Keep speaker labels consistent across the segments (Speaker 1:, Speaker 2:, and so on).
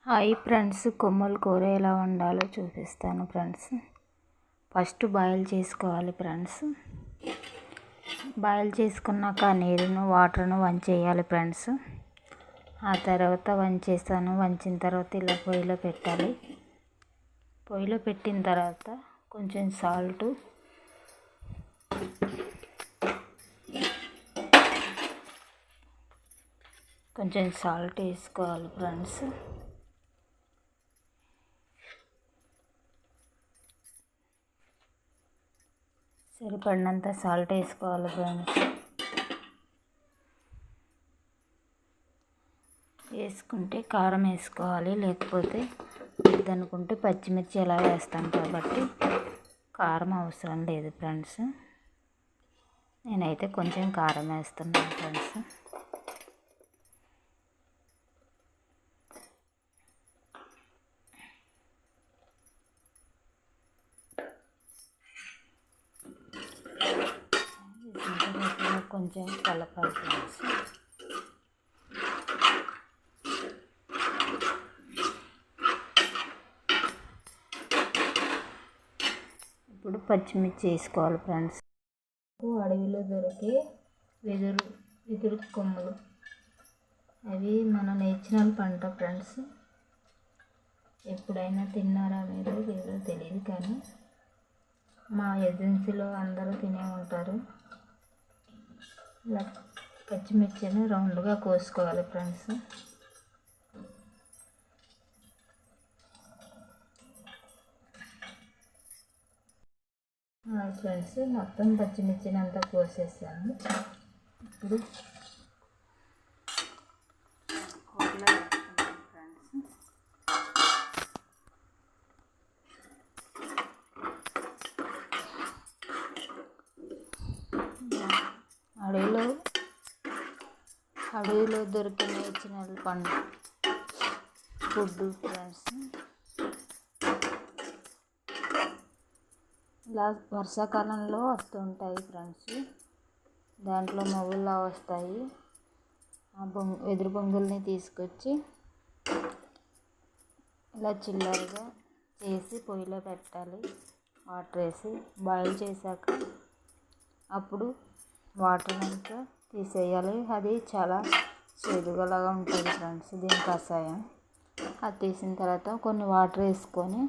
Speaker 1: Hi friends, కొమ్మల కూర ఎలా వండాలో చూపిస్తాను ఫ్రెండ్స్. ఫస్ట్ బాయిల్ చేసుకోవాలి ఫ్రెండ్స్. బాయిల్ చేసుకున్నాక నీరును వాటర్ను వంచేయాలి ఫ్రెండ్స్. ఆ తర్వాత వంచిన తర్వాత ఇలా పొయ్యిలో పెట్టాలి. పొయ్యిలో పెట్టిన తర్వాత కొంచెం సాల్ట్ వేసుకోవాలి ఫ్రెండ్స్. సరిపడినంత సాల్ట్ వేసుకోవాలి ఫ్రెండ్స్. వేసుకుంటే కారం వేసుకోవాలి, లేకపోతే వద్దనుకుంటే పచ్చిమిర్చి ఎలా వేస్తాం కాబట్టి కారం అవసరం లేదు ఫ్రెండ్స్. నేనైతే కొంచెం కారం వేస్తున్నాను ఫ్రెండ్స్. కొంచెం కలపాలి ఫ్రెండ్స్. ఇప్పుడు పచ్చిమిర్చి వేసుకోవాలి ఫ్రెండ్స్. అడవిలో దొరికే వెదురు కొమ్మలు, అవి మన నేచురల్ పంట ఫ్రెండ్స్. ఎప్పుడైనా తిన్నారా మీరు? ఏదో తెలియదు, కానీ మా ఏజెన్సీలో అందరూ తినే ఉంటారు. ఇలా పచ్చిమిర్చిని రౌండ్గా కోసుకోవాలి ఫ్రెండ్స్. ఫ్రెండ్స్, మొత్తం పచ్చిమిర్చిని అంతా కోసేసాను. ఇప్పుడు అడవిలో దొరికే నేచురల్ పండు ఫుడ్ ఫ్రెండ్స్. ఇలా వర్షాకాలంలో వస్తుంటాయి ఫ్రెండ్స్. దాంట్లో మొవ్వులా వస్తాయి. ఆ వెదురు బొంగుల్ని తీసుకొచ్చి ఇలా చిల్లరగా చేసి పొయ్యిలో పెట్టాలి. వాటర్ వేసి బాయిల్ చేశాక అప్పుడు వాటర్ అంతా తీసేయాలి. అది చాలా చేదుగలాగా ఉంటుంది ఫ్రెండ్స్, దీని కషాయం. అది తీసిన తర్వాత కొన్ని వాటర్ వేసుకొని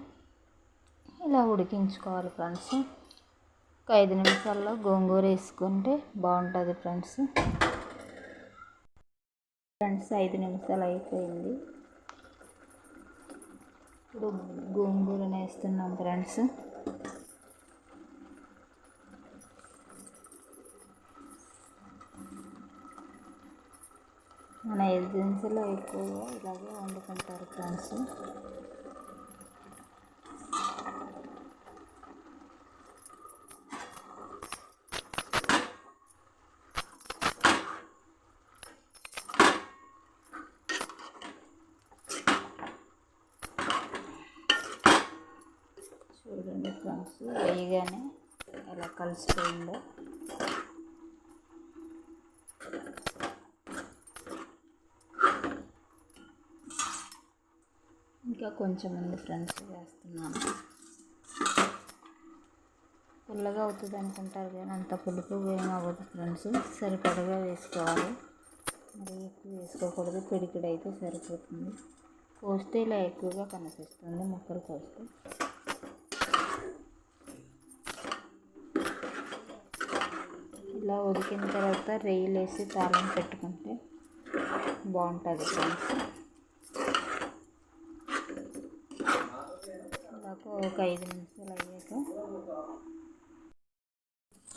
Speaker 1: ఇలా ఉడికించుకోవాలి ఫ్రెండ్స్. ఒక 5 నిమిషాల్లో గోంగూర వేసుకుంటే బాగుంటుంది ఫ్రెండ్స్. 5 నిమిషాలు అయిపోయింది. ఇప్పుడు గోంగూరను వేస్తున్నాం ఫ్రెండ్స్. మన ఏజెన్సీలో ఎక్కువగా ఇలాగే వండుకుంటారు ఫ్రెండ్స్. చూడండి ఫ్రెండ్స్, వేయగానే ఎలా కలిసిపోయిందో. ఇంకా కొంచెం ఉంది ఫ్రెండ్స్, వేస్తున్నాను. పుల్లగా అవుతుంది అనుకుంటారు, కానీ అంత పులుపు ఏం అవ్వదు ఫ్రెండ్స్. సరిపడగా వేసుకోవాలి, మరి ఎక్కువ వేసుకోకూడదు. పిడికిడి అయితే సరిపోతుంది. కోస్తే ఇలా ఎక్కువగా కనిపిస్తుంది ముక్కలు కోస్తే. ఇలా ఉడికిన తర్వాత రొయ్యలు వేసి తాళం పెట్టుకుంటే బాగుంటుంది ఫ్రెండ్స్. ఒక 5 నిమిషాలు అయ్యాక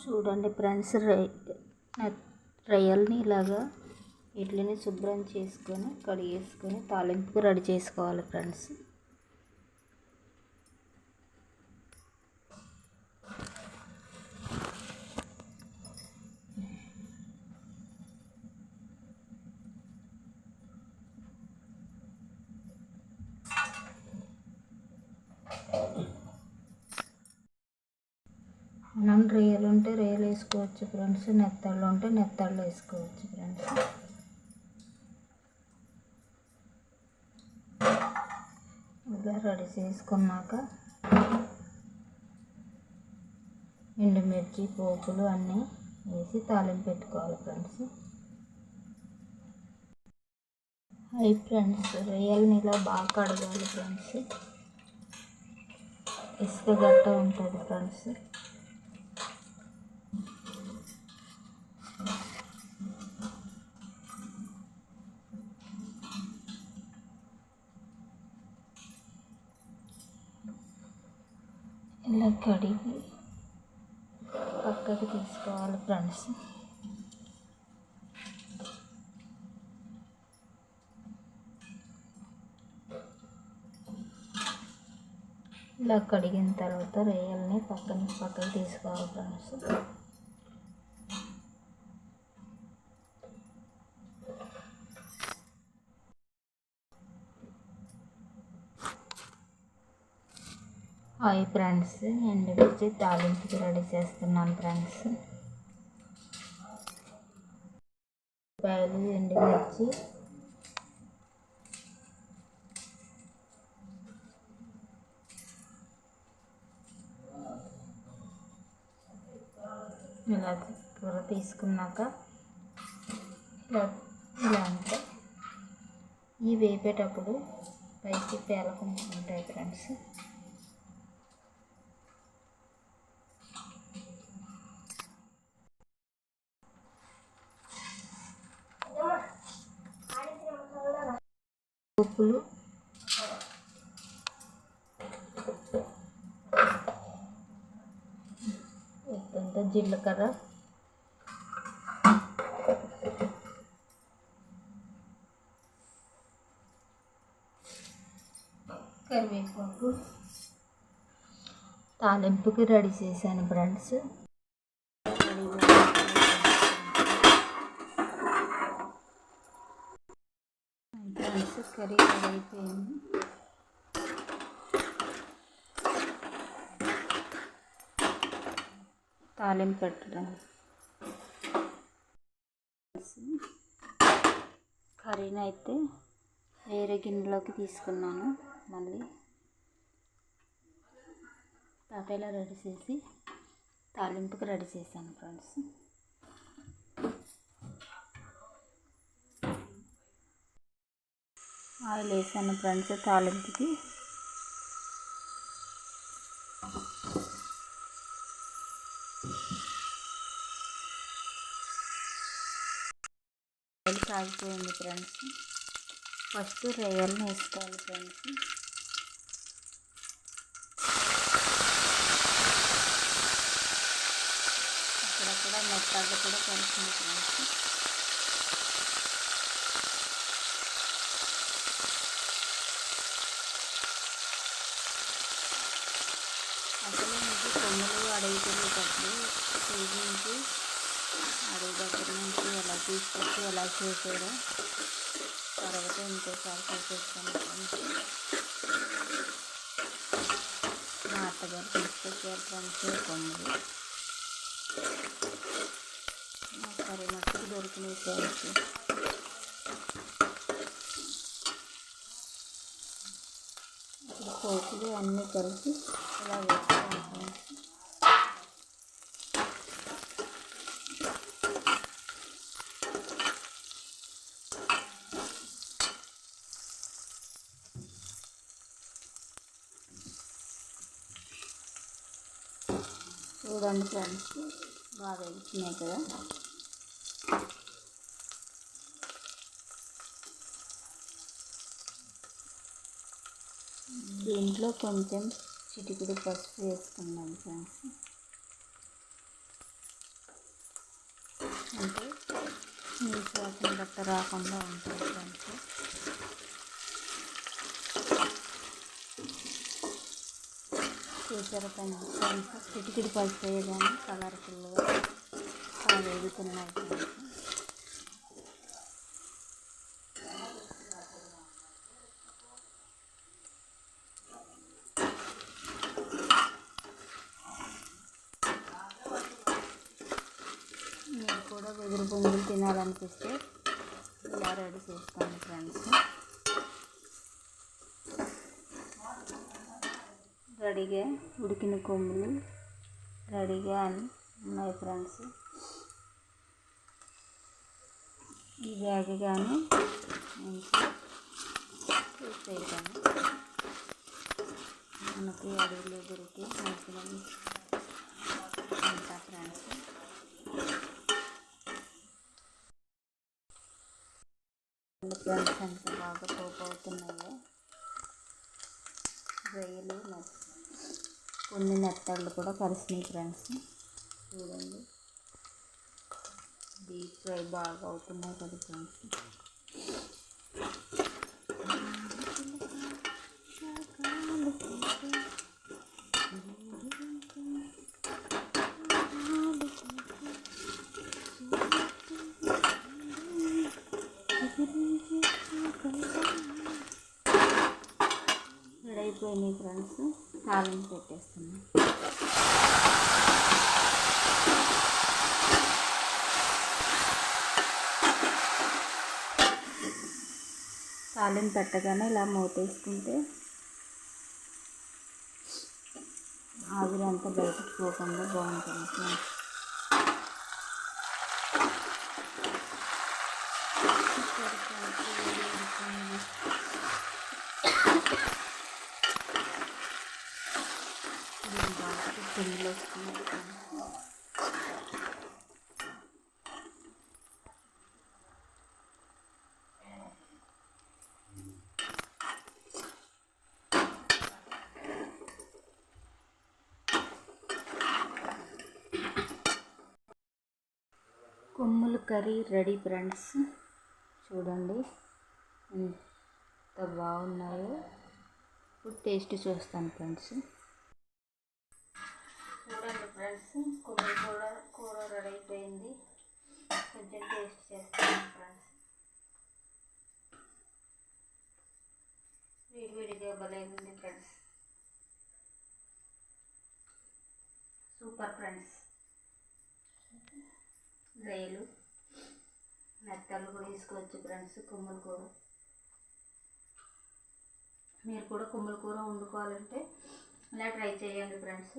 Speaker 1: చూడండి ఫ్రెండ్స్, రొయ్యల్ని ఇలాగా వీటిని శుభ్రం చేసుకొని కడిగేసుకొని తాలింపుకు రెడీ చేసుకోవాలి ఫ్రెండ్స్. మనం రొయ్యలు ఉంటే రొయ్యలు వేసుకోవచ్చు ఫ్రెండ్స్, నెత్తళ్ళు ఉంటే నెత్తళ్ళు వేసుకోవచ్చు ఫ్రెండ్స్. ఇలా రెడీ చేసుకున్నాక ఎండుమిర్చి పోపులు అన్నీ వేసి తాలింపు పెట్టుకోవాలి ఫ్రెండ్స్. ఫ్రెండ్స్ రొయ్యలని ఇలా బాగా కడగాలి ఫ్రెండ్స్. ఇసుక గట్ట ఉంటుంది ఫ్రెండ్స్. ఇలా కడిగి పక్కకు తీసుకోవాలి ఫ్రెండ్స్. ఇలా కడిగిన తర్వాత రొయ్యల్ని పక్కకు తీసుకోవాలి ఫ్రెండ్స్. హాయ్ ఫ్రెండ్స్, ఎండుమిర్చి తాలింపుకి రెడీ చేస్తున్నాను ఫ్రెండ్స్. ఎండుమిర్చి ఇలా కూర తీసుకున్నాక ఇలా అంటే ఈ వేపేటప్పుడు పైకి పేలకుండా ఉంటాయి ఫ్రెండ్స్. ఉప్పులు జీలకర్ర, కరివేపాకు తాలింపుకి రెడీ చేశాను ఫ్రెండ్స్. కర్రీ రెడీ అయిపోయింది. తాలింపు పెట్టడం కర్రీని అయితే వేరే గిన్నెలోకి తీసుకున్నాను. మళ్ళీ తపేలా రెడీ చేసి తాలింపుకి రెడీ చేశాను ఫ్రెండ్స్. ఆయిల్ వేసాను ఫ్రెండ్స్ తాలింపుకి. ఆయిల్ కాగిపోయింది ఫ్రెండ్స్. ఫస్ట్ రొయ్యలను వేసుకోవాలి ఫ్రెండ్స్. అక్కడక్కడ మెత్తగా కూడా కలుస్తుంది ఫ్రెండ్స్. అసలు మీకు కొమ్ములు అడవి తిరిగేటప్పుడు నుంచి అడవి దగ్గర నుంచి ఎలా తీసుకొచ్చి ఎలా చేసారో తర్వాత ఇంకోసారి చూపిస్తాను ఫ్రెండ్స్. మా అత్తగారు తీసుకొచ్చారు ఫ్రెండ్స్ కొమ్ములు. సరే మట్టుకు దొరికినాయి ఫ్రెండ్స్. ఇప్పుడు పోపులు అన్నీ కలిపి ఇలా వేస్తాను ఫ్రెండ్స్. చూడండి ఫ్రెండ్స్ బాగా వేస్తున్నాయి కదా. దీంట్లో కొంచెం చిటికెడు పసుపు వేసుకున్నాం ఫ్రెండ్స్. అంటే నీసు వాసన గట్ట రాకుండా ఉంటుంది ఫ్రెండ్స్. చూసారా ఫ్రెండ్స్ చిటికెడు పసుపు వేయగానే కలర్ఫుల్గా బాగా వేగుతున్నాయి ఫ్రెండ్స్. మీరు కూడా వెదురు బొంగులు తినాలనిపిస్తే ఇలా రెడీ చేసుకోండి ఫ్రెండ్స్. రెడీగా ఉడికిన కొమ్ములు రెడీగా ఉన్నాయి ఫ్రెండ్స్. ఈ వేగగానే మంచిగా చూసేయగాను మనకి అడవిలో దొరికి మంచిగా ఉంటా ఫ్రెండ్స్. ఫ్రెండ్స్ ఎంత బాగా పోపు అవుతున్నాయో. రొయ్యలు కొన్ని నెత్తళ్ళు కూడా కలిసినాయి ఫ్రెండ్స్. చూడండి, డీప్ ఫ్రై బాగా అవుతున్నాయి కదా ఫ్రెండ్స్. రెడీ అయిపోయినాయి ఫ్రెండ్స్. తాలింపు పెట్టేస్తున్నాం. తాలింపు పెట్టగానే ఇలా మూతేసుకుంటే ఆవిరి అంతా బయటకు పోకుండా బాగుంటుంది ఫ్రెండ్స్. పిల్లలు వస్తున్నారు. కొమ్ముల కర్రీ రెడీ ఫ్రెండ్స్. చూడండి ఎంత బాగున్నాయో. ఇప్పుడు టేస్ట్ చూస్తాను ఫ్రెండ్స్. చూడండి ఫ్రెండ్స్, కొమ్ముల కూర రెడీ అయిపోయింది. కొంచెం టేస్ట్ చేస్తాను ఫ్రెండ్స్. వేడివేడిగా భలే ఉంది ఫ్రెండ్స్. Super friends. రొయ్యలు నెత్తళ్ళు కూడా తీసుకోవచ్చు ఫ్రెండ్స్. కొమ్ముల కూర మీరు కూడా కొమ్ముల కూర వండుకోవాలంటే ఇలా ట్రై చేయండి ఫ్రెండ్స్.